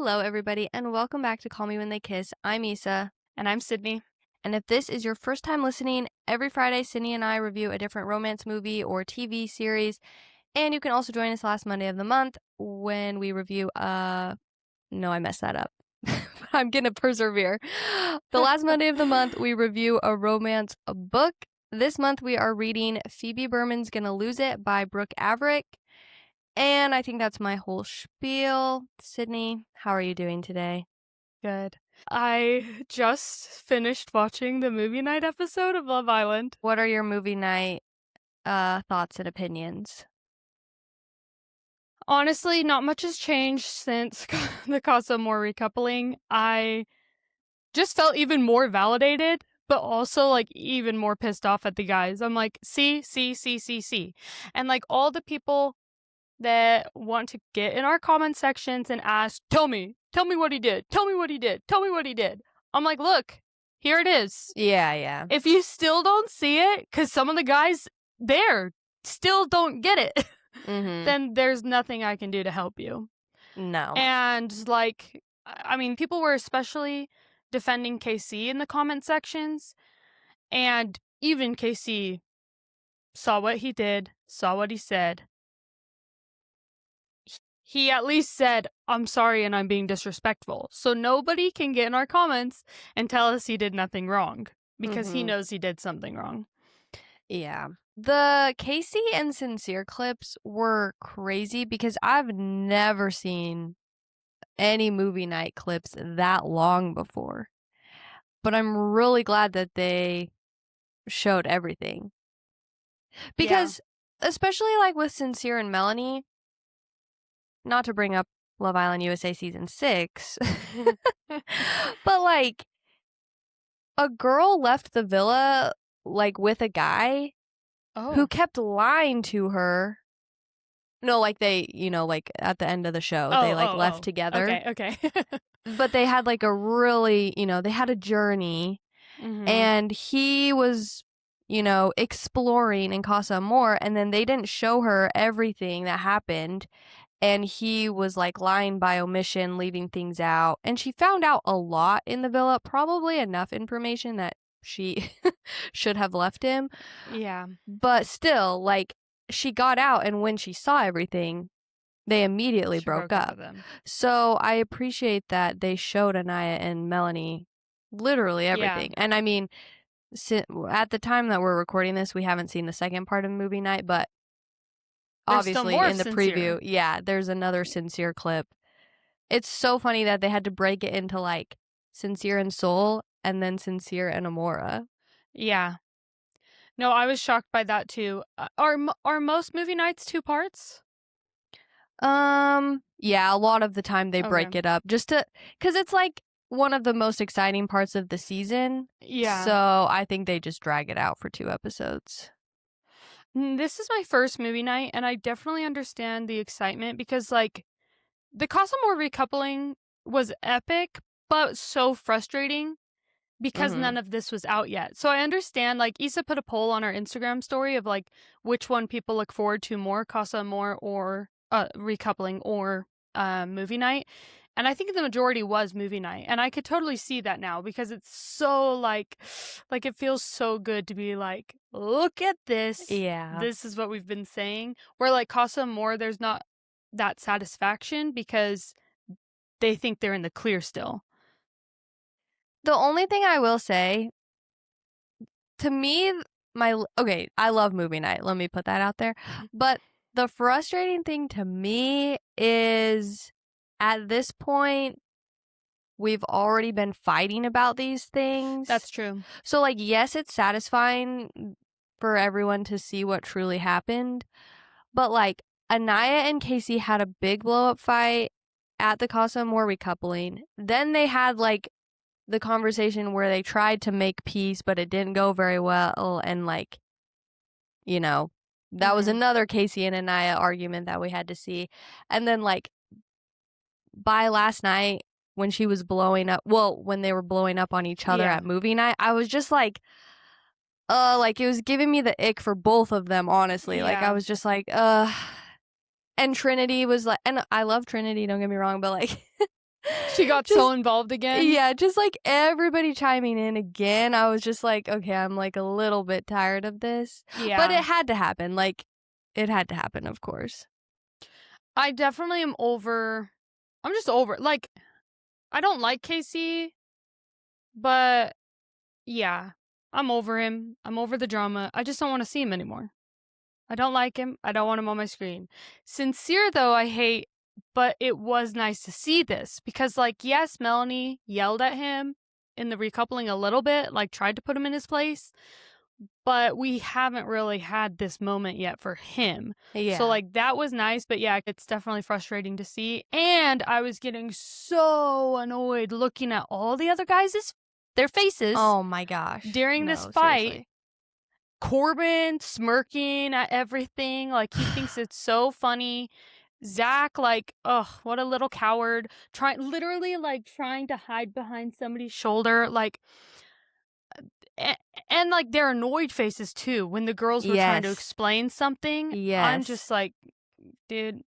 Hello, everybody, and welcome back to Call Me When They Kiss. I'm Issa. And I'm Sydney. And if this is your first time listening, every Friday, Sydney and I review a different romance movie or TV series. And you can also join us last Monday of the month when we review no, I messed that up. I'm going to persevere. The last Monday of the month, we review a romance book. This month, we are reading Phoebe Berman's Gonna Lose It by Brooke Averick. And I think that's my whole spiel. Sydney, how are you doing today? Good. I just finished watching the movie night episode of Love Island. What are your movie night thoughts and opinions? Honestly, not much has changed since the Casa Amor recoupling. I just felt even more validated, but also like even more pissed off at the guys. I'm like, see. And like all the people that want to get in our comment sections and ask, tell me what he did. Tell me what he did. Tell me what he did. I'm like, look, here it is. Yeah. If you still don't see it, because some of the guys there still don't get it, then there's nothing I can do to help you. No. And like, I mean, people were especially defending KC in the comment sections, and even KC saw what he did, saw what he said. He at least said, I'm sorry and I'm being disrespectful. So nobody can get in our comments and tell us he did nothing wrong, because he knows he did something wrong. Yeah. The Casey and Sincere clips were crazy because I've never seen any movie night clips that long before. But I'm really glad that they showed everything. Because especially like with Sincere and Melanie, not to bring up Love Island USA season 6, but like a girl left the villa like with a guy who kept lying to her. No, like they, like at the end of the show, they left together. Okay. But they had like a really, they had a journey, and he was, exploring in Casa Amor, and then they didn't show her everything that happened, and he was like lying by omission, leaving things out, and she found out a lot in the villa, probably enough information that she should have left him. Yeah. But still, like, she got out, and when she saw everything, they immediately broke up. So I appreciate that they showed Anaya and Melanie literally everything. And I mean, at the time that we're recording this, we haven't seen the second part of movie night, but obviously in the preview, there's another Sincere clip. It's so funny that they had to break it into like Sincere and Soul and then Sincere and Amora. Yeah. No, I was shocked by that too. Are most movie nights 2 parts? Yeah, a lot of the time they break it up just to, because it's like one of the most exciting parts of the season. Yeah. So I think they just drag it out for 2 episodes. This is my first movie night, and I definitely understand the excitement because, like, the Casa Amor recoupling was epic, but so frustrating because none of this was out yet. So I understand, like, Issa put a poll on our Instagram story of, like, which one people look forward to more, Casa Amor or recoupling or movie night. And I think the majority was movie night. And I could totally see that now because it's so, like it feels so good to be like, look at this. Yeah. This is what we've been saying. Where, like, Casa Amor, there's not that satisfaction because they think they're in the clear still. The only thing I will say, to me, I love movie night. Let me put that out there. But the frustrating thing to me is at this point, we've already been fighting about these things. That's true. So, like, yes, it's satisfying for everyone to see what truly happened. But, like, Anaya and Casey had a big blow-up fight at the Casa Amor recoupling. Then they had, like, the conversation where they tried to make peace, but it didn't go very well. And, like, that was another Casey and Anaya argument that we had to see. And then, like, by last night, when she was when they were blowing up on each other at movie night, I was just like, it was giving me the ick for both of them, honestly. Yeah. Like, I was just like, and Trinity was like, and I love Trinity, don't get me wrong, but like, She got so involved again. Yeah, just like everybody chiming in again. I was just like, okay, I'm like a little bit tired of this. But Yeah. it had to happen. Like, it had to happen, of course. I definitely am over. I'm just over it. Like, I don't like Casey, but yeah, I'm over him. I'm over the drama. I just don't want to see him anymore. I don't like him. I don't want him on my screen. Sincere, though, I hate, but it was nice to see this because, like, yes, Melanie yelled at him in the recoupling a little bit, like, tried to put him in his place, but we haven't really had this moment yet for him. So, Yeah. like, that was nice, but yeah, it's definitely frustrating to see. And I was getting so annoyed looking at all the other guys' their faces Oh my gosh. during this No, fight. seriously. Corbin smirking at everything, like he thinks it's so funny. Zach, like, ugh, what a little coward. Literally, like, trying to hide behind somebody's shoulder. Like, and, and like, their annoyed faces, too, when the girls were trying to Yes. explain something. I'm Yes. just like, dude,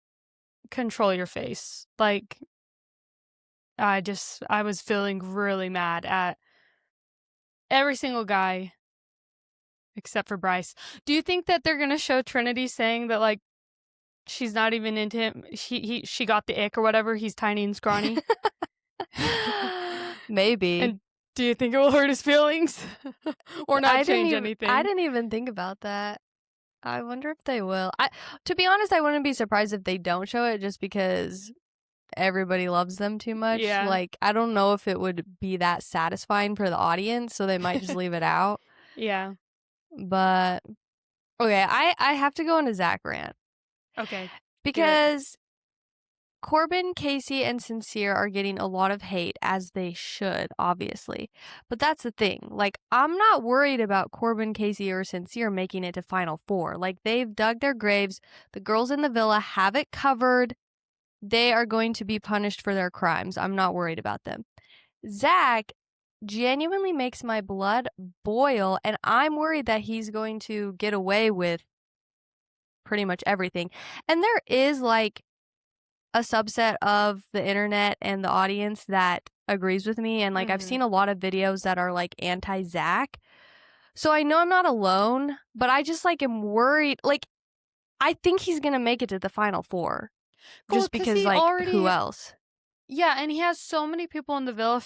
control your face. Like, I was feeling really mad at every single guy except for Bryce. Do you think that they're going to show Trinity saying that, like, she's not even into him. She got the ick or whatever. He's tiny and scrawny. Maybe. And do you think it will hurt his feelings or not change I anything? didn't even think about that. I wonder if they will. To be honest, I wouldn't be surprised if they don't show it just because everybody loves them too much. Yeah. Like, I don't know if it would be that satisfying for the audience, so they might just leave it out. Yeah. But okay, I have to go on a Zach rant Okay. Do it. because Corbin, Casey, and Sincere are getting a lot of hate, as they should, obviously. But that's the thing. Like, I'm not worried about Corbin, Casey, or Sincere making it to Final Four. Like, they've dug their graves. The girls in the villa have it covered. They are going to be punished for their crimes. I'm not worried about them. Zach genuinely makes my blood boil, and I'm worried that he's going to get away with pretty much everything. And there is, like, a subset of the internet and the audience that agrees with me, and like I've seen a lot of videos that are like anti-Zach, so I know I'm not alone, but I just like am worried. Like, I think he's gonna make it to the Final Four Cool, just because because, he like, who already, else? yeah, and he has so many people in the villa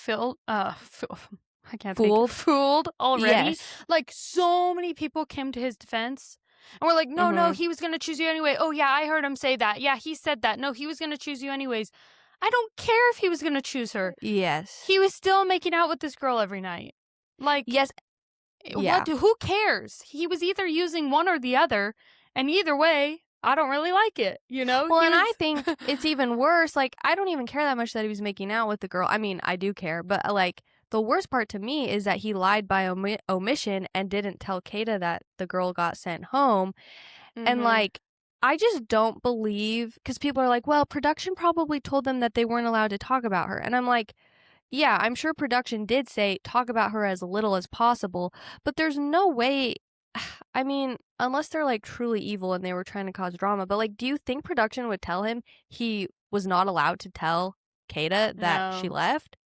I can't think, Fooled? fooled already. Yes. Like, so many people came to his defense. And we're like, no, no, he was going to choose you anyway. Oh, yeah, I heard him say that. Yeah, he said that. No, he was going to choose you anyways. I don't care if he was going to choose her. Yes. He was still making out with this girl every night. Like, Yes. Yeah. who cares? He was either using one or the other. And either way, I don't really like it. You know? Well, and I think it's even worse. Like, I don't even care that much that he was making out with the girl. I mean, I do care, but like, the worst part to me is that he lied by omission and didn't tell Kata that the girl got sent home. And like, I just don't believe, because people are like, well, production probably told them that they weren't allowed to talk about her. And I'm like, yeah, I'm sure production did say talk about her as little as possible, but there's no way. I mean, unless they're like truly evil and they were trying to cause drama, but like, do you think production would tell him he was not allowed to tell Kata that she No. left?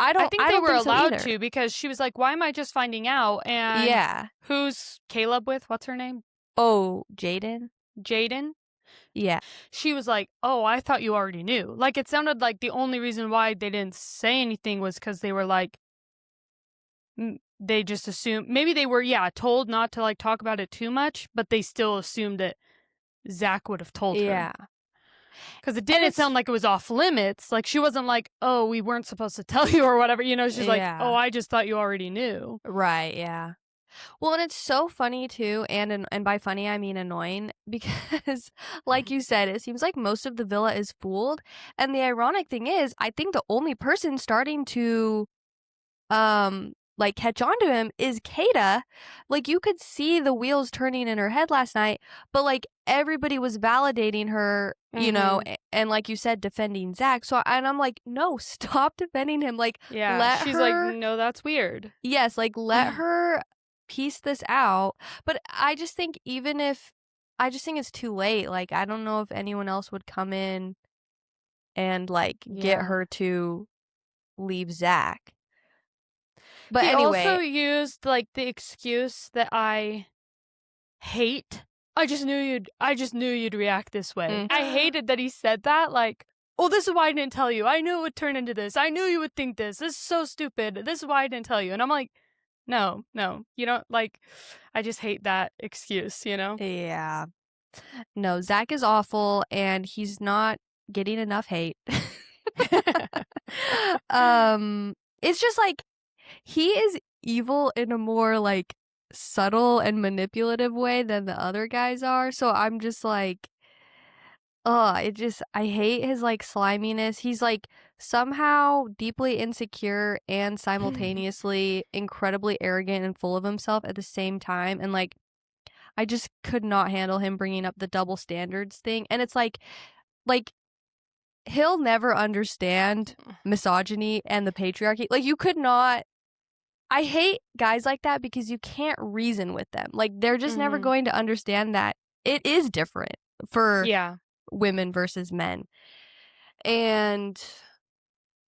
I think I they don't were think so allowed either. to because she was like, why am I just finding out? And Yeah. who's Caleb with? What's her name? Oh, Jaden? Jaden? Yeah. She was like, oh, I thought you already knew. Like, it sounded like the only reason why they didn't say anything was because they were like, they just assumed, maybe they were, yeah, told not to like talk about it too much, but they still assumed that Zach would have told her. Yeah. Because it didn't sound like it was off limits. Like, she wasn't like, oh, we weren't supposed to tell you or whatever. You know, she's like, oh, I just thought you already knew. Right, yeah. Well, and it's so funny too, and by funny I mean annoying, because like you said, it seems like most of the villa is fooled, and the ironic thing is, I think the only person starting to like catch on to him is Kata. Like, you could see the wheels turning in her head last night, but like everybody was validating her, you know, and like you said, defending Zach. So and I'm like, no, stop defending him. Like, Yeah, she's like, no, that's weird. Yes, like, let her piece this out. But I just think I just think it's too late. Like, I don't know if anyone else would come in and like get her to leave Zach. But he anyway, also used like the excuse that I hate. I just knew you'd react this way. I hated that he said that, like, oh, this is why I didn't tell you. I knew it would turn into this. I knew you would think this. This is so stupid. This is why I didn't tell you. And I'm like, no, you don't, like, I just hate that excuse, you know? yeah. No, Zach is awful and he's not getting enough hate. It's just like he is evil in a more like subtle and manipulative way than the other guys are. So I'm just like, I hate his like sliminess. He's like somehow deeply insecure and simultaneously incredibly arrogant and full of himself at the same time. And like, I just could not handle him bringing up the double standards thing. And it's like he'll never understand misogyny and the patriarchy. Like, you could not. I hate guys like that because you can't reason with them. Like, they're just never going to understand that it is different for women versus men. And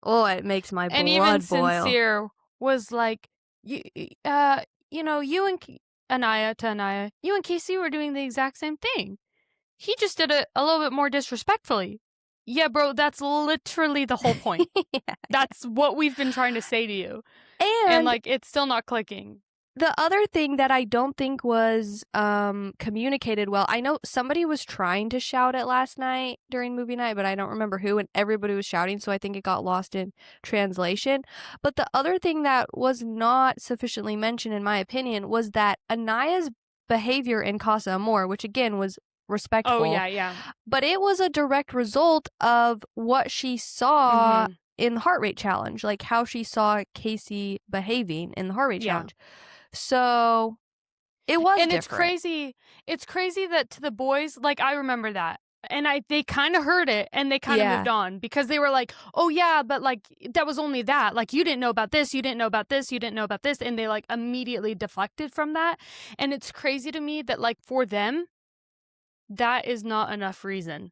it makes my and blood even boil. Sincere was like, you know, you and Anaya, you and Casey were doing the exact same thing. He just did it a little bit more disrespectfully. Yeah, bro, that's literally the whole point. That's what we've been trying to say to you. And like, it's still not clicking. The other thing that I don't think was communicated well, I know somebody was trying to shout it last night during movie night, but I don't remember who, and everybody was shouting, so I think it got lost in translation. But the other thing that was not sufficiently mentioned, in my opinion, was that Anaya's behavior in Casa Amor, which again was respectful. Oh, yeah. But it was a direct result of what she saw in the heart rate challenge, like how she saw Casey behaving in the heart rate challenge. So it was different. It's crazy that to the boys, like, I remember that. And they kind of heard it and they kind of moved on because they were like, oh yeah, but like that was only that. Like, you didn't know about this, you didn't know about this, you didn't know about this. And they like immediately deflected from that. And it's crazy to me that like for them, that is not enough reason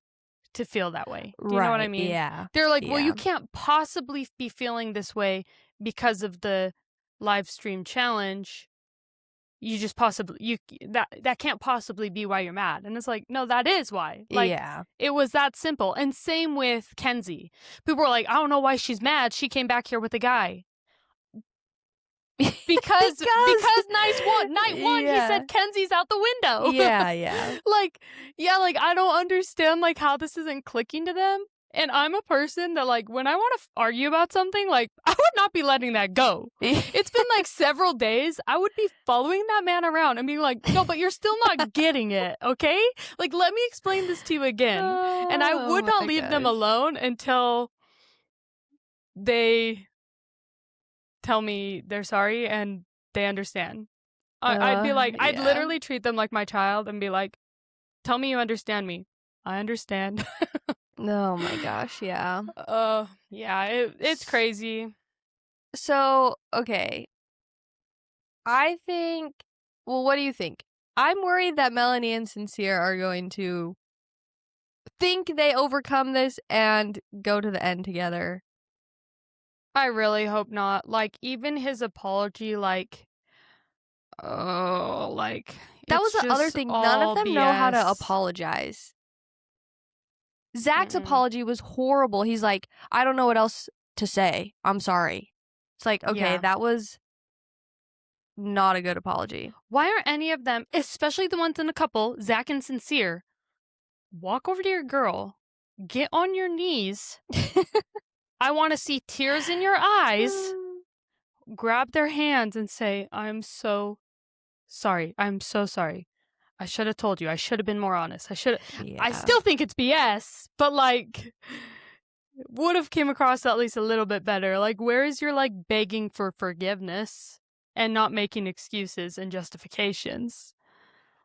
to feel that way. Do you know what I mean? Yeah. They're like, well, you can't possibly be feeling this way because of the live stream challenge. You just that can't possibly be why you're mad. And it's like, no, that is why. Like, it was that simple. And same with Kenzie. People were like, I don't know why she's mad. She came back here with a guy. Because night one, he said Kenzie's out the window. Like, I don't understand like how this isn't clicking to them. And I'm a person that, like, when I want to argue about something, like, I would not be letting that go. It's been, like, several days. I would be following that man around and being like, no, but you're still not getting it, okay? Like, let me explain this to you again. And I would not leave them alone until they tell me they're sorry and they understand. I'd be like, I'd literally treat them like my child and be like, tell me you understand me. I understand. Oh my gosh, yeah. It's crazy. So, okay. I think, well, what do you think? I'm worried that Melanie and Sincere are going to think they overcome this and go to the end together. I really hope not. Like, even his apology, like, that was the other thing. None of them BS. know how to apologize. Zach's apology was horrible. He's like, I don't know what else to say. I'm sorry. It's like, okay, that was not a good apology. Why aren't any of them, especially the ones in the couple, Zach and Sincere, walk over to your girl, get on your knees. I want to see tears in your eyes. Grab their hands and say, I'm so sorry. I'm so sorry. I should have told you. I should have been more honest. I still think it's BS, but like, would have came across at least a little bit better. Like, where is your like begging for forgiveness and not making excuses and justifications?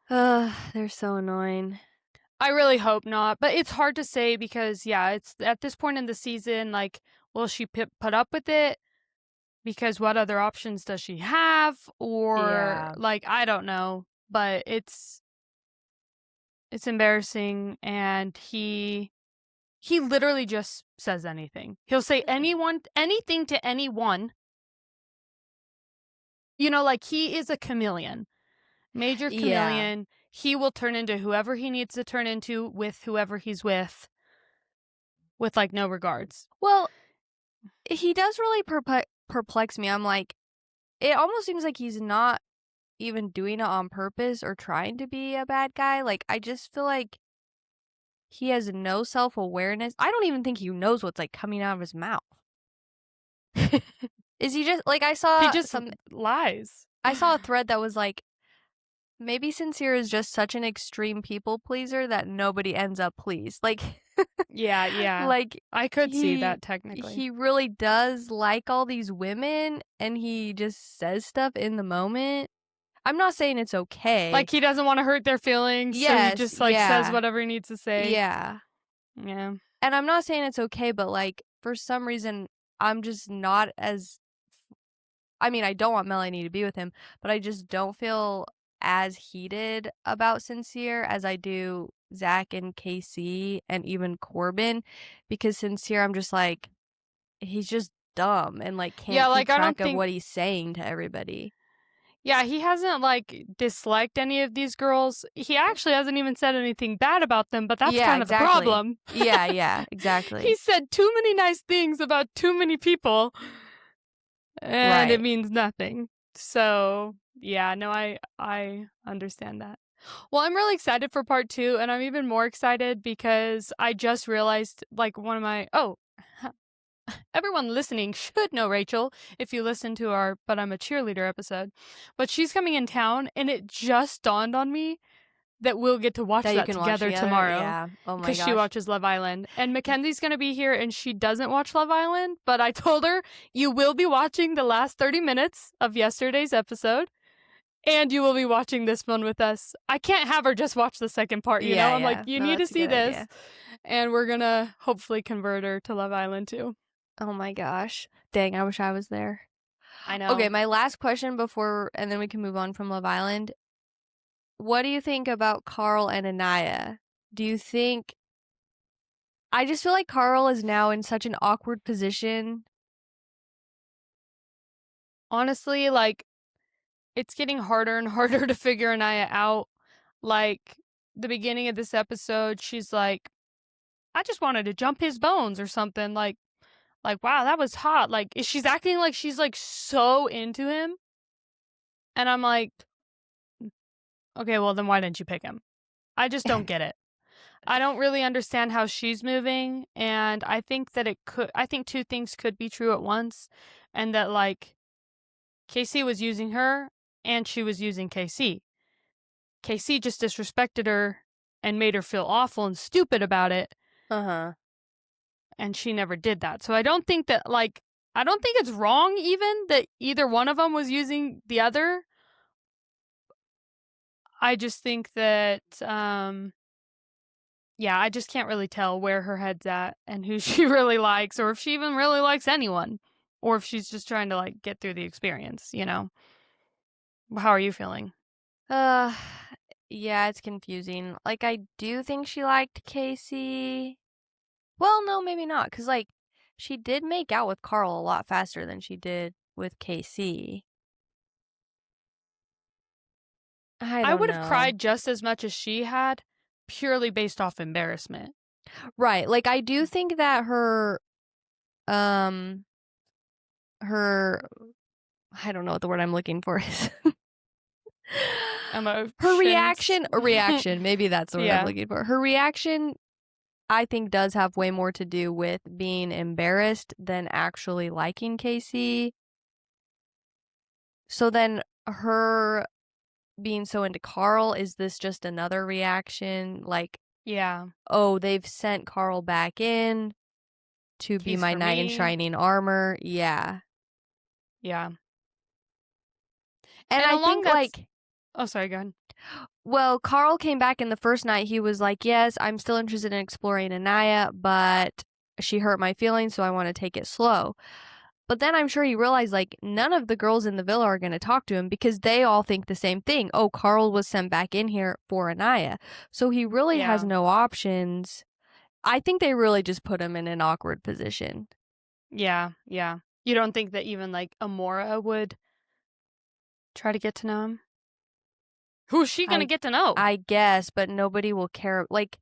They're so annoying. I really hope not, but it's hard to say because it's at this point in the season, like, will she put up with it? Because what other options does she have? Or like, I don't know, but it's embarrassing, and he He literally just says anything. He'll say anything to anyone. You know, like, he is a chameleon. Major Yeah. chameleon. He will turn into whoever he needs to turn into with whoever he's with, like, no regards. Well, he does really perplex me. I'm like, it almost seems like he's not even doing it on purpose or trying to be a bad guy. Like, I just feel like he has no self-awareness. I don't even think he knows what's, like, coming out of his mouth. Is he just like, He just lies. I saw a thread that was like, maybe Sincere is just such an extreme people pleaser that nobody ends up pleased. Like, Yeah. like I could see that technically. he really does like all these women, and he just says stuff in the moment. I'm not saying it's okay. Like, he doesn't want to hurt their feelings, so he just, like, says whatever he needs to say. Yeah. Yeah. And I'm not saying it's okay, but, like, for some reason, I'm just not as... I mean, I don't want Melanie to be with him, but I just don't feel as heated about Sincere as I do Zach and KC and even Corbin, because Sincere, I'm just like, he's just dumb and, like, can't keep track of what he's saying to everybody. Yeah, he hasn't, like, disliked any of these girls. He actually hasn't even said anything bad about them, but that's kind of the problem. Yeah, exactly. He said too many nice things about too many people, and it means nothing. So, yeah, no, I understand that. Well, I'm really excited for part 2, and I'm even more excited because I just realized, like, one of my... Oh, everyone listening should know Rachel if you listen to our But I'm a Cheerleader episode. But she's coming in town, and it just dawned on me that we'll get to watch that together tomorrow. Yeah. Oh my gosh. Because she watches Love Island. And Mackenzie's going to be here, and she doesn't watch Love Island. But I told her, you will be watching the last 30 minutes of yesterday's episode. And you will be watching this one with us. I can't have her just watch the second part, you know? I'm like, you need to see this. Idea. And we're going to hopefully convert her to Love Island too. Oh my gosh. Dang, I wish I was there. I know. Okay, my last question and then we can move on from Love Island. What do you think about Carl and Anaya? Do you think... I just feel like Carl is now in such an awkward position. Honestly, like, it's getting harder and harder to figure Anaya out. Like, the beginning of this episode, she's like, I just wanted to jump his bones or something. Like, wow, that was hot. Like, she's acting like she's, like, so into him. And I'm like, okay, well, then why didn't you pick him? I just don't get it. I don't really understand how she's moving. And I think that I think two things could be true at once. And that, like, Casey was using her and she was using KC. KC just disrespected her and made her feel awful and stupid about it. And she never did that. So I don't think that, like, I don't think it's wrong even that either one of them was using the other. I just think that, yeah, I just can't really tell where her head's at and who she really likes, or if she even really likes anyone, or if she's just trying to, like, get through the experience, you know? How are you feeling? Yeah, it's confusing. Like, I do think she liked Casey. Well, no, maybe not, because, like, she did make out with Carl a lot faster than she did with Casey. I would have cried just as much as she had, purely based off embarrassment. Right. Like, I do think that her, I don't know what the word I'm looking for is. Her reaction, maybe that's the word I'm looking for. Her reaction, I think, does have way more to do with being embarrassed than actually liking Casey. So then her being so into Carl, is this just another reaction? Like, oh, they've sent Carl back in to be my knight in shining armor. Yeah. And I think, like... Oh, sorry, go ahead. Well, Carl came back in the first night. He was like, yes, I'm still interested in exploring Anaya, but she hurt my feelings, so I want to take it slow. But then I'm sure he realized, like, none of the girls in the villa are going to talk to him because they all think the same thing. Oh, Carl was sent back in here for Anaya. So he really has no options. I think they really just put him in an awkward position. Yeah, yeah. You don't think that even, like, Amora would try to get to know him? Who's she gonna I get to know? I guess, but nobody will care. Like,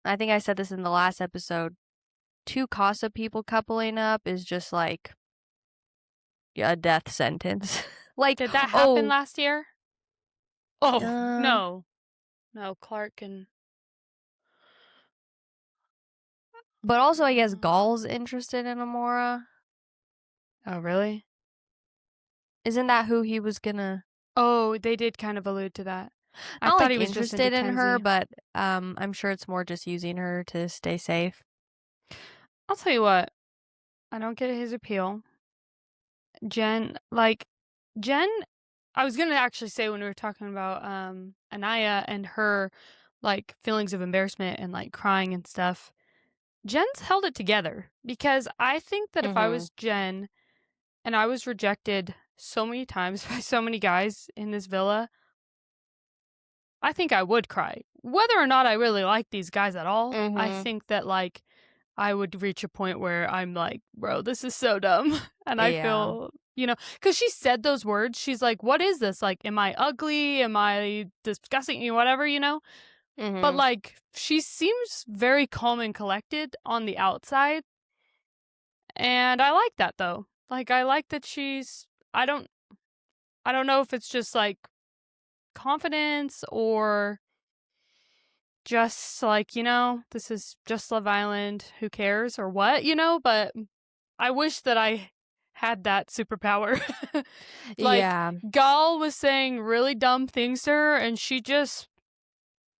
I think I said this in the last episode. Two Casa people coupling up is just like a death sentence. Like, Did that happen oh, last year? Oh, uh, no. No, Clark and but also I guess uh, Gaul's interested in Amora. Oh, really? Isn't that who he was gonna? Oh, they did kind of allude to that. I Not thought like he was just into interested in her, Kenzie. but I'm sure it's more just using her to stay safe. I'll tell you what, I don't get his appeal. Jen, like, Jen, I was gonna actually say when we were talking about Anaya and her like feelings of embarrassment and like crying and stuff. Jen's held it together because I think that if I Mhm. was Jen and I was rejected so many times by so many guys in this villa, I think I would cry. Whether or not I really like these guys at all, I Mhm. think that like I would reach a point where I'm like, bro, this is so dumb. And I Yeah. feel, because she said those words. She's like, what is this? Like, am I ugly? Am I disgusting? Whatever. But Mhm. like, she seems very calm and collected on the outside. And I like that though. Like, I like that I don't know if it's just like confidence or just like, this is just Love Island, who cares or what, but I wish that I had that superpower. Like, Yeah. Gal was saying really dumb things to her, and she just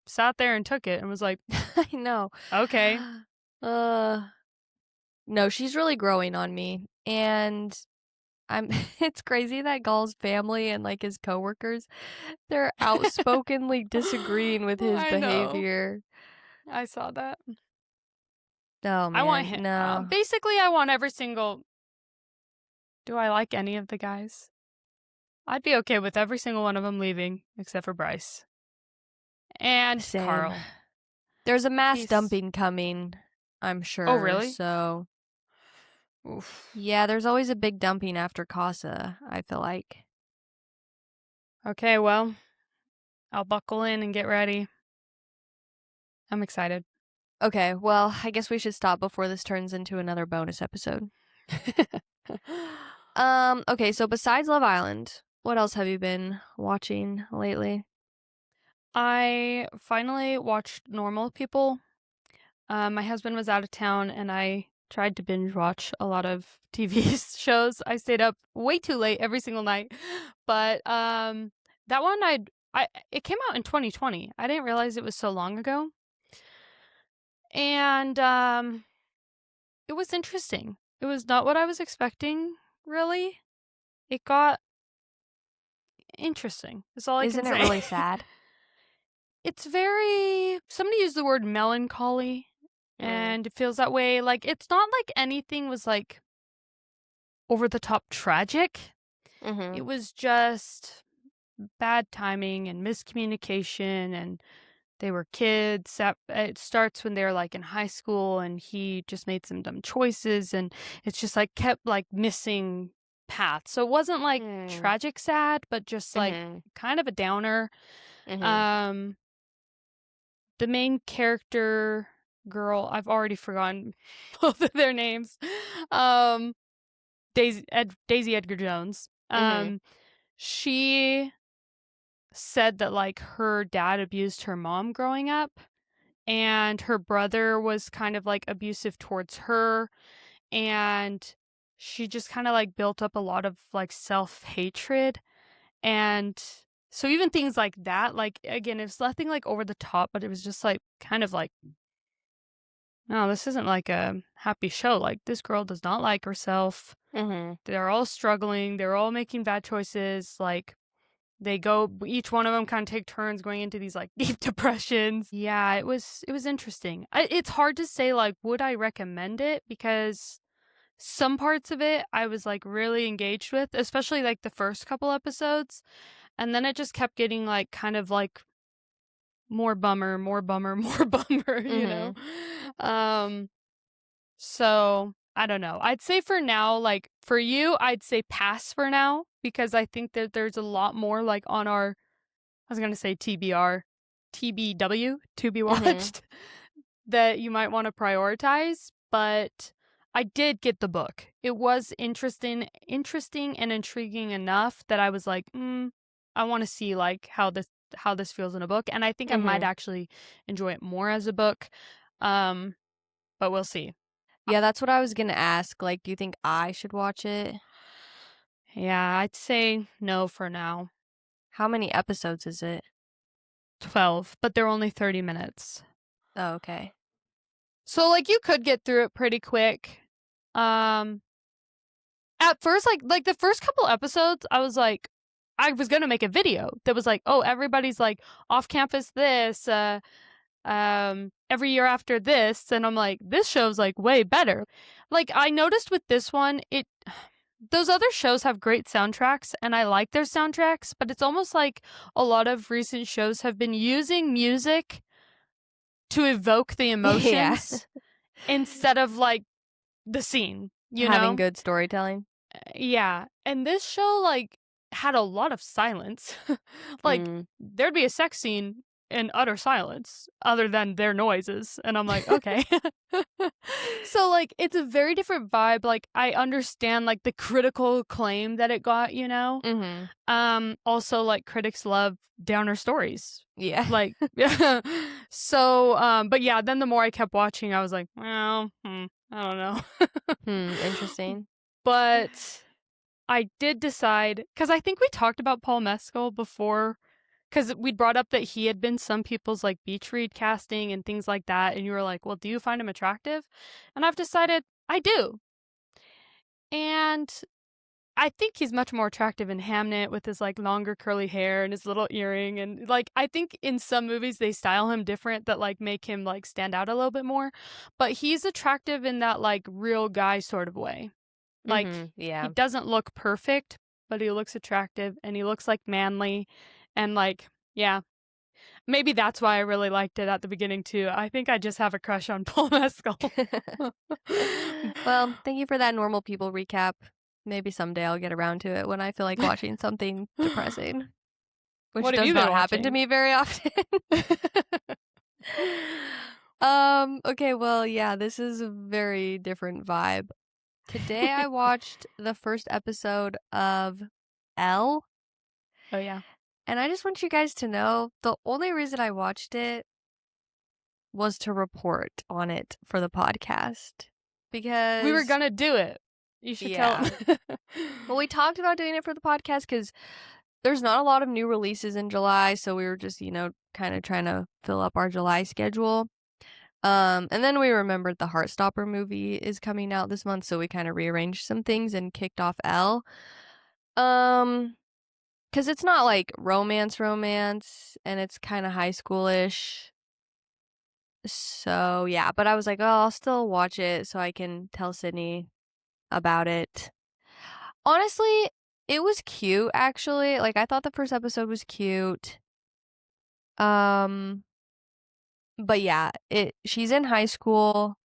sat there and took it and was like, I know. okay. Uh no, she's really growing on me. And I'm it's crazy that Gaul's family and like his coworkers, they're outspokenly disagreeing with his I know. behavior. I saw that. Oh I want man, him. no. Basically, I want every single. Do I like any of the guys? I'd be okay with every single one of them leaving except for Bryce and Same. Carl. There's a mass He's. dumping coming, I'm Oh, sure. really? So, Oof. yeah, there's always a big dumping after Casa, I feel like. Okay, well, I'll buckle in and get ready. I'm excited. Okay, well, I guess we should stop before this turns into another bonus episode. Okay, so besides Love Island, what else have you been watching lately? I finally watched Normal People. My husband was out of town and I tried to binge watch a lot of TV shows. I stayed up way too late every single night. But that one I it came out in 2020. I didn't realize it was so long ago. And it was interesting. It was not what I was expecting, really. It got interesting. That's all I can Isn't it say. really sad? It's very somebody used the word melancholy Mm. and it feels that way. Like it's not like anything was like over the top tragic. Mhm. It was just bad timing and miscommunication and they were kids. It starts when they're like in high school and he just made some dumb choices and it's just like kept like missing paths. So it wasn't like Mm. tragic sad, but just like Mhm. kind of a downer. Mhm. Um the main character girl, I've already forgotten both of their names. Um Daisy Edgar Jones. Mhm. She said that like her dad abused her mom growing up and her brother was kind of like abusive towards her and she just kind of like built up a lot of like self-hatred and so even things like that like again it's nothing like over the top but it was just like kind of like no this isn't like a happy show like this girl does not like herself. Mhm. They're all struggling, they're all making bad choices, like they go each one of them kind of take turns going into these like deep depressions. Yeah, it was interesting. It's hard to say like would I recommend it because some parts of it I was like really engaged with, especially like the first couple episodes, and then it just kept getting like kind of like more bummer, more bummer, more bummer. Mhm. So I don't know. I'd say for now, like for you, I'd say pass for now because I think that there's a lot more like on our, I was gonna say TBR, TBW, to be Mhm. watched that you might want to prioritize. But I did get the book. It was interesting and intriguing enough that I was like, I want to see like how this feels in a book, and I think I might Mhm. actually enjoy it more as a book. Um, but we'll see. Yeah, that's what I was gonna ask. Like, do you think I should watch it? Yeah, I'd say no for now. How many episodes is it? 12, but they're only 30 minutes. Oh, okay. So like you could get through it pretty quick. Um at first like the first couple episodes I was like I was going to make a video that was like, "Oh, everybody's like off campus this every year after this." And I'm like, "This show's like way better." Like I noticed with this one, it those other shows have great soundtracks and I like their soundtracks, but it's almost like a lot of recent shows have been using music to evoke the Yeah. emotions instead of like the scene, you Having know? good storytelling. Yeah. And this show like had a lot of silence. Like Mm. there'd be a sex scene in utter silence other than their noises and I'm like, "Okay." So like it's a very different vibe. Like I understand like the critical acclaim that it got, you know? Mhm. Also like critics love downer stories. Yeah. Like so but yeah, then the more I kept watching I was like, "Well, I don't know." Interesting. But I did decide cuz I think we talked about Paul Mescal before cuz we brought up that he had been some people's like beach read casting and things like that and you were like, "Well, do you find him attractive?" And I've decided I do. And I think he's much more attractive in Hamnet with his, like, longer curly hair and his little earring, and, like, I think in some movies they style him different that, like, make him, like, stand out a little bit more, but he's attractive in that, like, real guy sort of way. Like, he Yeah. doesn't look perfect, but he looks attractive, and he looks, like, manly, and, like, yeah, maybe that's why I really liked it at the beginning too. I think I just have a crush on Paul Mescal. Well, thank you for that normal people recap. Maybe someday I'll get around to it when I feel like watching something depressing, which What have does you been not happen to watching? me very often. Okay, well, yeah, this is a very different vibe. Today I watched the first episode of Elle, Oh, yeah. and I just want you guys to know the only reason I watched it was to report on it for the podcast. We were Because, gonna do it. You should tell yeah. him. Well, we talked about doing it for the podcast because there's not a lot of new releases in July, so we were just, kind of trying to fill up our July schedule. And then we remembered the Heartstopper movie is coming out this month, so we kind of rearranged some things and kicked off Elle. Um, because it's not like romance, and it's kind of high schoolish. So yeah, but I was like, oh, I'll still watch it so I can tell Sydney about it. Honestly, it was cute actually. Like I thought the first episode was cute. Um, but yeah, she's in high school.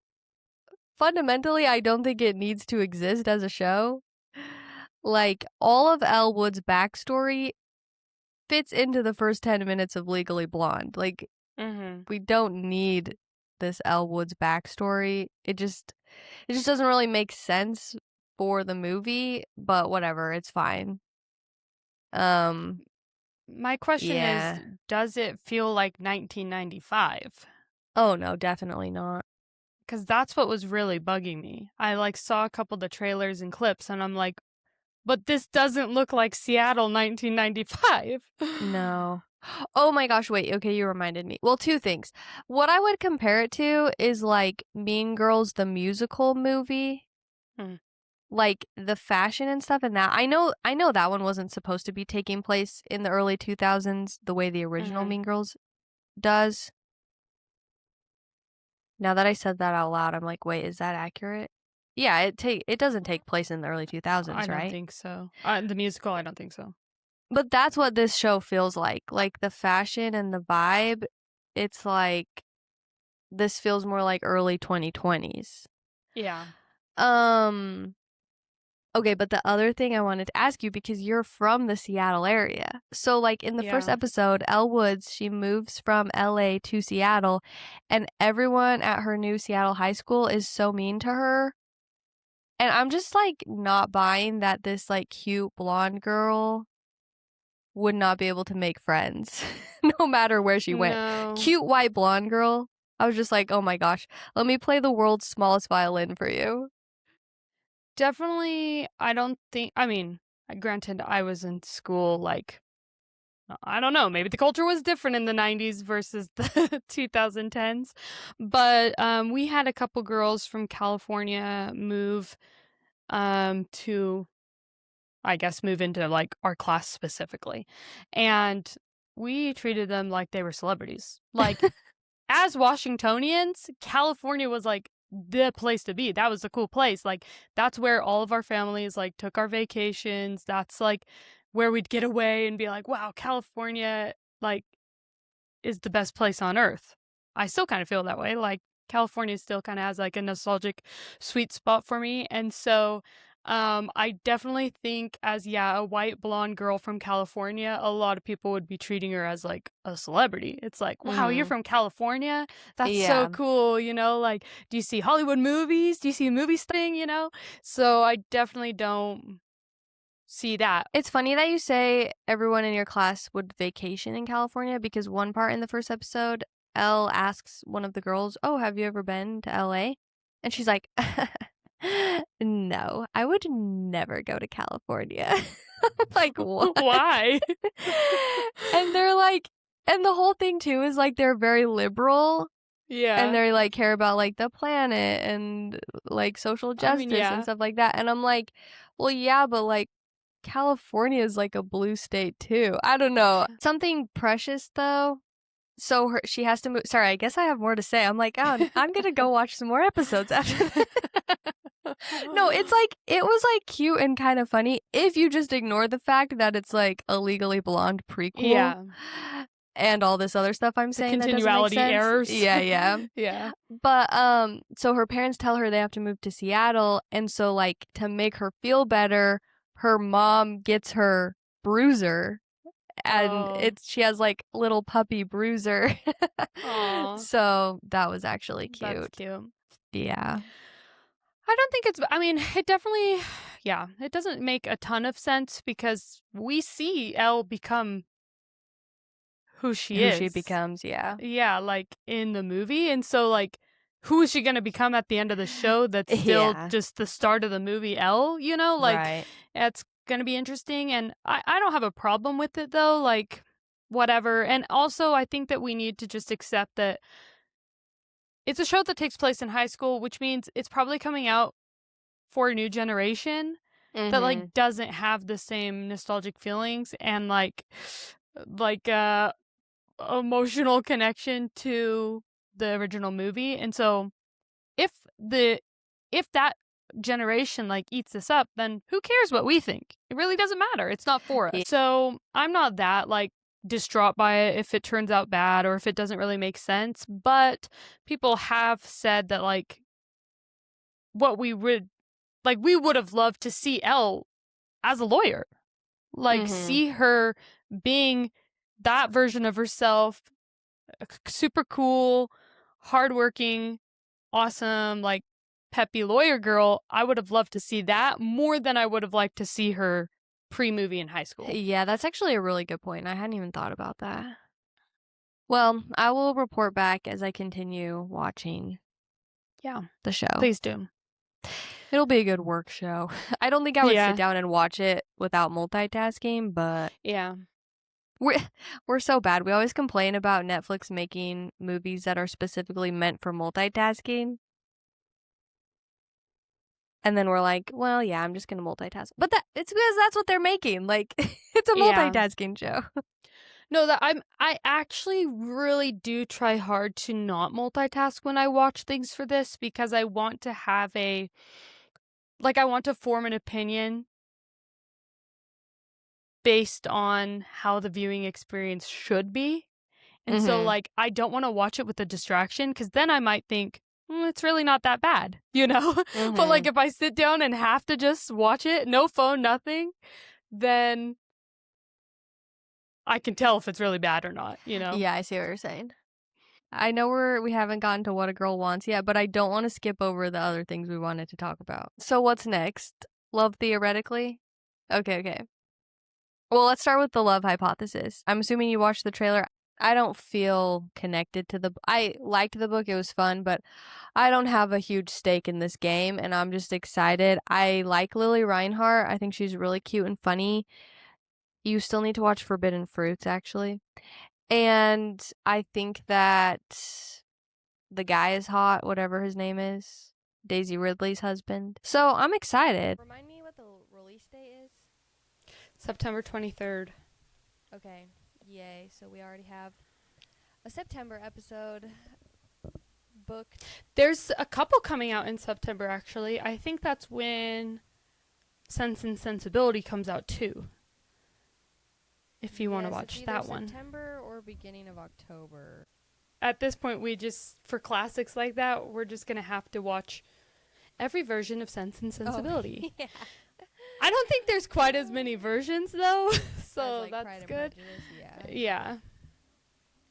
Fundamentally, I don't think it needs to exist as a show. Like all of Elwood's backstory fits into the first 10 minutes of Legally Blonde. Like Mhm. we don't need this Elwood's backstory. It just doesn't really make sense for the movie, but whatever, it's fine. Um, My question is, yeah. does it feel like 1995? Oh no, definitely not. Because that's what was really bugging me. I like saw a couple of the trailers and clips, and I'm like, but this doesn't look like Seattle 1995. No. Oh my gosh, wait, okay, you reminded me. Well, two things. What I would compare it to is like Mean Girls the musical movie. Hmm. Like the fashion and stuff in that. I know that one wasn't supposed to be taking place in the early 2000s the way the original Mhm. Mean Girls does. Now that I said that out loud, I'm like, wait, is that accurate? Yeah, it doesn't take place in the early I 2000s, don't right? think so. The musical, I don't think so. But that's what this show feels like. Like the fashion and the vibe, it's like this feels more like early 2020s. Yeah. Okay, but the other thing I wanted to ask you, because you're from the Seattle area. So, like, in the first Yeah. episode, Elle Woods, she moves from LA to Seattle, and everyone at her new Seattle high school is so mean to her. And I'm just, like, not buying that this, like, cute blonde girl would not be able to make friends no matter where she went. No. Cute white blonde girl. I was just like, oh my gosh, let me play the world's smallest violin for you. Definitely, I don't think, I mean, granted, I was in school, like, I don't know, maybe the culture was different in the 90s versus the 2010s. But we had a couple girls from California move to, I guess, move into like our class specifically. And we treated them like they were celebrities. Like, as Washingtonians, California was like the place to be. That was a cool place. Like, that's where all of our families like took our vacations. That's like where we'd get away and be like, wow, California like is the best place on earth. I still kind of feel that way. Like, California still kind of has like a nostalgic sweet spot for me. And so I definitely think, as, yeah, a white blonde girl from California, a lot of people would be treating her as like a celebrity. It's like, wow, you're Mhm. from California? That's so Yeah. cool, you know? Like, do you see Hollywood movies? Do you see movie studying, you know? So I definitely don't see that. It's funny that you say everyone in your class would vacation in California, because one part in the first episode, Elle asks one of the girls, "Oh, have you ever been to LA?" And she's like, "No, I would never go to California." I'm like, "What?" Why? And they're like, and the whole thing too is like they're very liberal, and Yeah. they like care about like the planet and like social I mean, justice and yeah. stuff like that. And I'm like, "Well, yeah, but like California is like a blue state too." I don't know. Something precious though. So she has to move. Sorry, I guess I have more to say. I'm like, oh, I'm gonna go watch some more episodes after this. No, it's like it was like cute and kind of funny if you just ignore the fact that it's like a Legally Blonde prequel Yeah. and all this other stuff I'm The saying that doesn't make continuality sense. errors. Yeah, yeah. Yeah. But so her parents tell her they have to move to Seattle, and so like to make her feel better, her mom gets her Bruiser, and Oh. it's she has like little puppy Bruiser. Aw. So that was actually That's cute. cute. Yeah. I don't think it's, I mean, it definitely, yeah, it doesn't make a ton of sense because we see Elle become who she Who she is. becomes, yeah. Yeah, like in the movie. And so, like, who is she going to become at the end of the show that's still Yeah. just the start of the movie Elle, you know? Like, Right. it's going to be interesting. And I don't have a problem with it though. Like, whatever. And also, I think that we need to just accept that it's a show that takes place in high school, which means it's probably coming out for a new generation that like Mhm. doesn't have the same nostalgic feelings and like emotional connection to the original movie. And so if the if that generation like eats this up, then who cares what we think? It really doesn't matter. It's not for us. Yeah. So I'm not that like distraught by it if it turns out bad or if it doesn't really make sense. But people have said that like what we would have loved to see Elle as a lawyer. Like, Mhm. see her being that version of herself, super cool, hardworking, awesome, like peppy lawyer girl. I would have loved to see that more than I would have liked to see her pre-movie in high school. Yeah, that's actually a really good point. I hadn't even thought about that. Well, I will report back as I continue watching Yeah, the show. please do. It'll be a good work show. I don't think I would sit Yeah, down and watch it without multitasking, but yeah. we're we're so bad. We always complain about Netflix making movies that are specifically meant for multitasking. And then we're like, well, yeah, I'm just gonna multitask. But it's because that's what they're making. Like, it's a Yeah. multitasking show. No, that I actually really do try hard to not multitask when I watch things for this because I want to have I want to form an opinion based on how the viewing experience should be. And so, like, I don't want to watch it with a distraction because then I might think, it's really not that bad, you know? But, like, if I sit down and have to just watch it, no phone, nothing, then I can tell if it's really bad or not, you know? Yeah, I see what you're saying. I know we haven't gotten to What a Girl Wants yet, but I don't want to skip over the other things we wanted to talk about. So what's next? Love theoretically? Okay. Well, let's start with the love hypothesis. I'm assuming you watched the trailer. I don't feel connected to I liked the book, it was fun, but I don't have a huge stake in this game, and I'm just excited. I like Lili Reinhart. I think she's really cute and funny. You still need to watch Forbidden Fruits, actually. And I think that the guy is hot, whatever his name is. Daisy Ridley's husband. So I'm excited. Remind me what the release date is. September 23rd. Okay, yay. So we already have a September episode booked. There's a couple coming out in September, actually. I think that's when Sense and Sensibility comes out, too. If you want to watch that one. September or beginning of October. At this point, for classics like that, we're just going to have to watch every version of Sense and Sensibility. Yeah. I don't think there's quite as many versions, though, so like that's good. Yeah.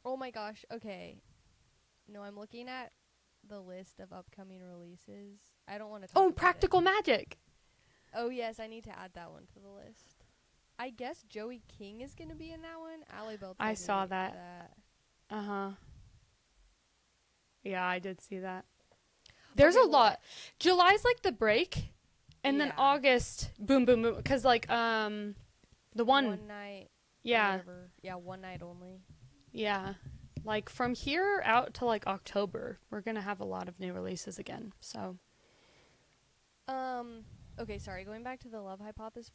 Oh my gosh, okay. No, I'm looking at the list of upcoming releases. I don't want to talk about Practical Magic. Oh, yes, I need to add that one to the list. I guess Joey King is going to be in that one. Allie Bell. I saw that. Uh-huh. Yeah, I did see that. There's a lot. July's like the break, and then August, boom, boom, boom. Because, like, the one night. Yeah. Whatever. Yeah, one night only. Yeah. Like, from here out to, like, October, we're going to have a lot of new releases again, so. Okay, sorry. Going back to the love hypothesis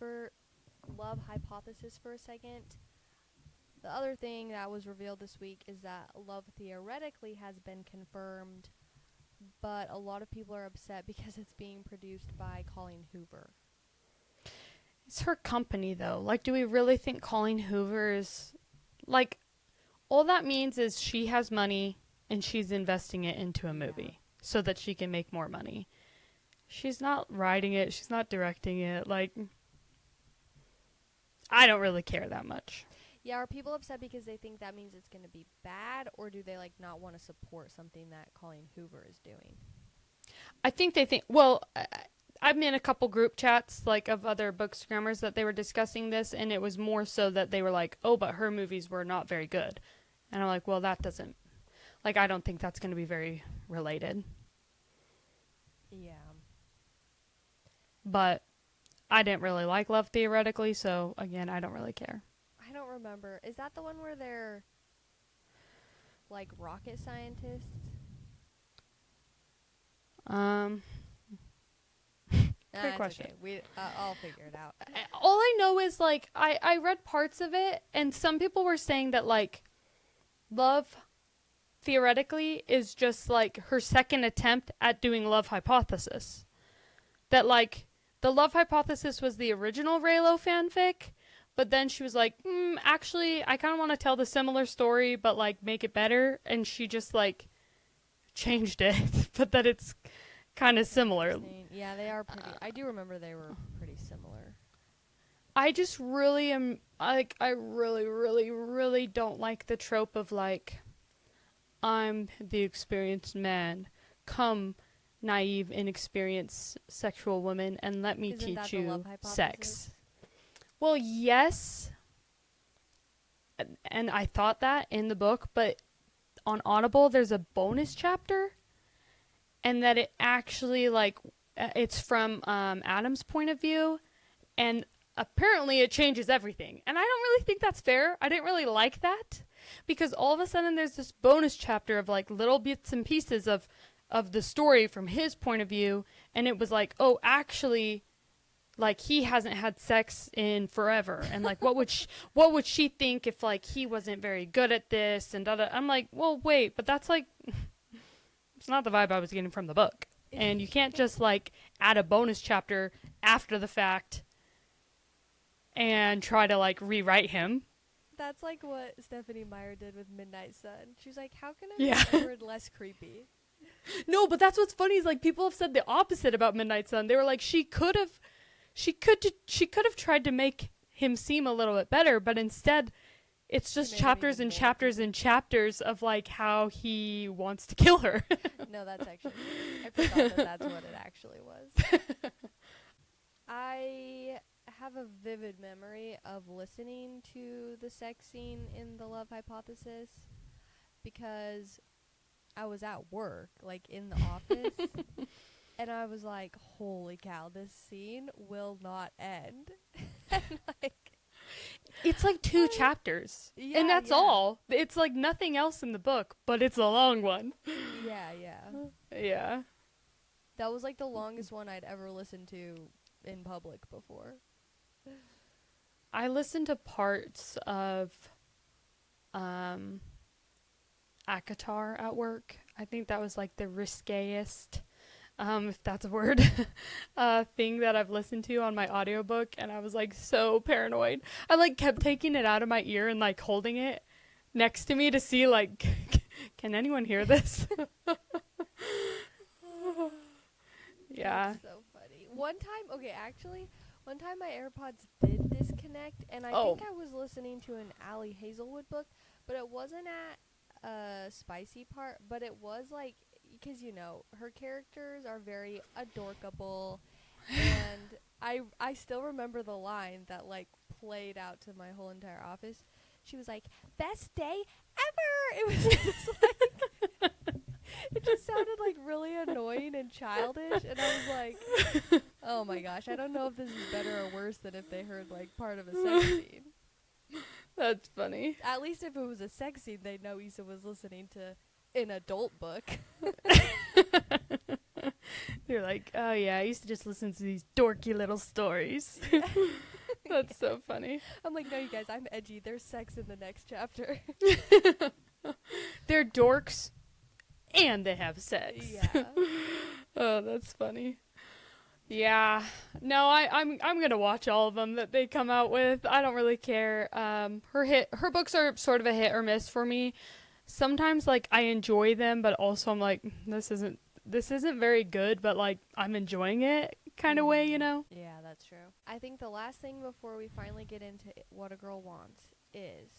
for a second. The other thing that was revealed this week is that love theoretically has been confirmed, but a lot of people are upset because it's being produced by Colleen Hoover. It's her company, though. Like, do we really think Colleen Hoover is, like, all that means is she has money and she's investing it into a movie so that she can make more money. She's not writing it. She's not directing it. Like, I don't really care that much. Yeah, are people upset because they think that means it's going to be bad, or do they, like, not want to support something that Colleen Hoover is doing? I think they think, well, I'm in a couple group chats, like, of other bookstagrammers that they were discussing this, and it was more so that they were like, oh, but her movies were not very good. And I'm like, well, that doesn't, like, I don't think that's going to be very related. Yeah. But I didn't really like Love Theoretically, so, again, I don't really care. I don't remember. Is that the one where they're, like, rocket scientists? Great question. Okay. I'll figure it out. All I know is, like, I read parts of it, and some people were saying that, like, Love Theoretically is just, like, her second attempt at doing Love Hypothesis. That, like, the Love Hypothesis was the original Reylo fanfic, but then she was like, actually, I kind of want to tell the similar story, but, like, make it better. And she just, like, changed it, but that it's kind of similar. Yeah, they are pretty. I do remember they were pretty similar. I just really am, like, I really, really, really don't like the trope of, like, I'm the experienced man. Come, naive, inexperienced sexual woman, and let me teach you sex. Well, yes, and I thought that in the book, but on Audible, there's a bonus chapter, and that it actually, like, it's from Adam's point of view, and apparently it changes everything. And I don't really think that's fair. I didn't really like that, because all of a sudden there's this bonus chapter of, like, little bits and pieces of the story from his point of view, and it was like, oh, actually, like, he hasn't had sex in forever, and, like, what would she think if, like, he wasn't very good at this, and da-da. I'm like, well, wait, but that's, like, it's not the vibe I was getting from the book. And you can't just, like, add a bonus chapter after the fact and try to, like, rewrite him. That's like what Stephanie Meyer did with Midnight Sun. She's like, how can I Yeah. make Edward less creepy? No, but that's what's funny is like people have said the opposite about Midnight Sun. They were like she could have tried to make him seem a little bit better, but instead it's She just made him chapters even and more chapters creepy. and chapters of like how he wants to kill her. No, that's actually true. I forgot that that's what it actually was. I have a vivid memory of listening to the sex scene in The Love Hypothesis because I was at work, like in the office, and I was like, holy cow, this scene will not end. And like, It's like two what? chapters. And Yeah, that's yeah. all. It's like nothing else in the book, but it's a long one. Yeah, yeah. Yeah. That was like the longest one I'd ever listened to in public before. I listened to parts of um Akatar at work. I think that was like the riskiest, if that's a word, thing that I've listened to on my audiobook, and I was like so paranoid. I like kept taking it out of my ear and like holding it next to me to see like can anyone hear this? Yeah. That's so funny. One time my AirPods did disconnect, and I Oh. think I was listening to an Allie Hazelwood book, but it wasn't at a spicy part, but it was like, because her characters are very adorkable, and I still remember the line that like played out to my whole entire office. She was like, "Best day ever." It was just like it just sounded like really annoying and childish, and I was like, "Oh my gosh, I don't know if this is better or worse than if they heard like part of a sex scene." That's funny. At least if it was a sex scene, they'd know Issa was listening to an adult book. They're like, oh yeah, I used to just listen to these dorky little stories. That's so funny. I'm like, "No, you guys, I'm edgy. There's sex in the next chapter." They're dorks and they have sex. Yeah. Oh, that's funny. Yeah. No, I'm gonna watch all of them that they come out with. I don't really care. Her books are sort of a hit or miss for me. Sometimes like I enjoy them, but also I'm like, this isn't very good, but like I'm enjoying it kind of way, you know? Yeah, that's true. I think the last thing before we finally get into what a girl wants is,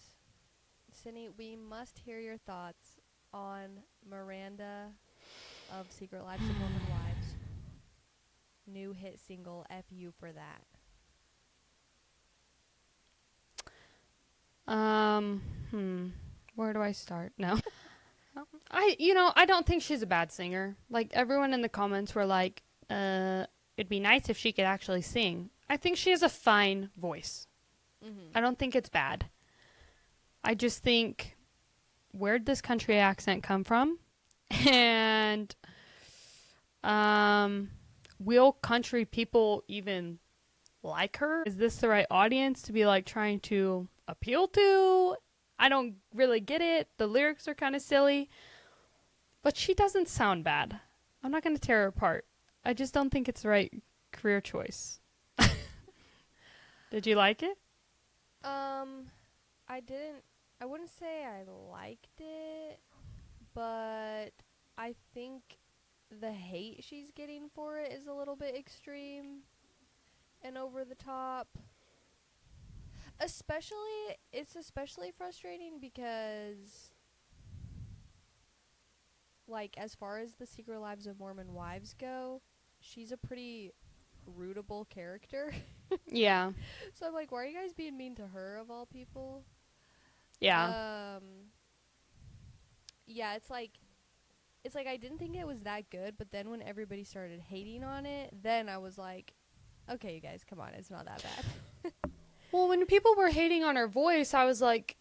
Cindy, we must hear your thoughts on Miranda of Secret Lives of Mormon Wives' new hit single, F You for That. Where do I start? No. I don't think she's a bad singer. Like everyone in the comments were like, it'd be nice if she could actually sing. I think she has a fine voice. Mm-hmm. I don't think it's bad. I just think, where'd this country accent come from? And will country people even like her? Is this the right audience to be like trying to appeal to? I don't really get it. The lyrics are kind of silly, but she doesn't sound bad. I'm not going to tear her apart. I just don't think it's the right career choice. Did you like it? I wouldn't say I liked it, but I think the hate she's getting for it is a little bit extreme and over the top. It's especially frustrating because, like, as far as the Secret Lives of Mormon Wives go, she's a pretty rootable character. Yeah. So I'm like, why are you guys being mean to her of all people? Yeah. Yeah, it's like I didn't think it was that good, but then when everybody started hating on it, then I was like, okay, you guys, come on, it's not that bad. Well, when people were hating on her voice, I was like,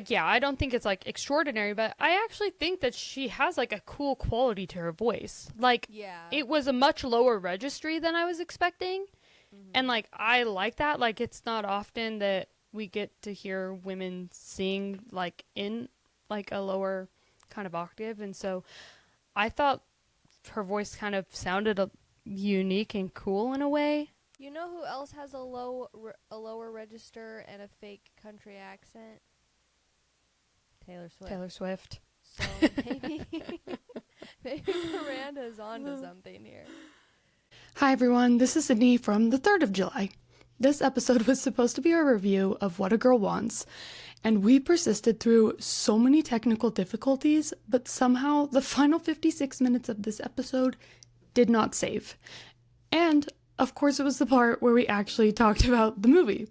yeah, I don't think it's like extraordinary, but I actually think that she has like a cool quality to her voice. Like, Yeah. it was a much lower registry than I was expecting. Mm-hmm. And like, I like that. Like, it's not often that we get to hear women sing like in like a lower kind of octave. And so I thought her voice kind of sounded unique and cool in a way. You know who else has a lower register and a fake country accent? Taylor Swift. Taylor Swift. So maybe maybe Miranda's onto something here. Hi everyone, this is Sydney from the 3rd of July. This episode was supposed to be a review of What a Girl Wants, and we persisted through so many technical difficulties, but somehow the final 56 minutes of this episode did not save. And, of course, it was the part where we actually talked about the movie.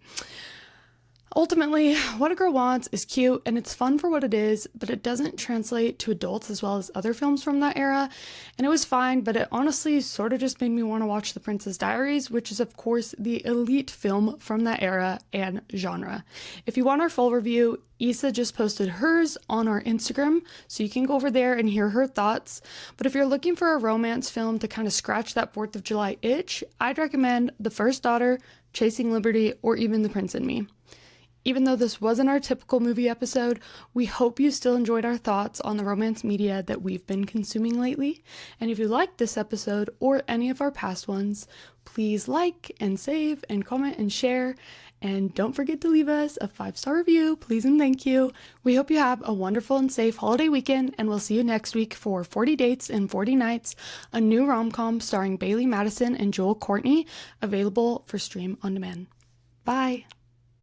Ultimately, What a Girl Wants is cute and it's fun for what it is, but it doesn't translate to adults as well as other films from that era. And it was fine, but it honestly sort of just made me want to watch The Princess Diaries, which is of course the elite film from that era and genre. If you want our full review, Issa just posted hers on our Instagram, so you can go over there and hear her thoughts. But if you're looking for a romance film to kind of scratch that 4th of July itch, I'd recommend The First Daughter, Chasing Liberty, or even The Prince and Me. Even though this wasn't our typical movie episode, we hope you still enjoyed our thoughts on the romance media that we've been consuming lately. And if you liked this episode or any of our past ones, please like and save and comment and share. And don't forget to leave us a 5-star review, please and thank you. We hope you have a wonderful and safe holiday weekend, and we'll see you next week for 40 Dates and 40 Nights, a new rom-com starring Bailey Madison and Joel Courtney, available for stream on demand. Bye!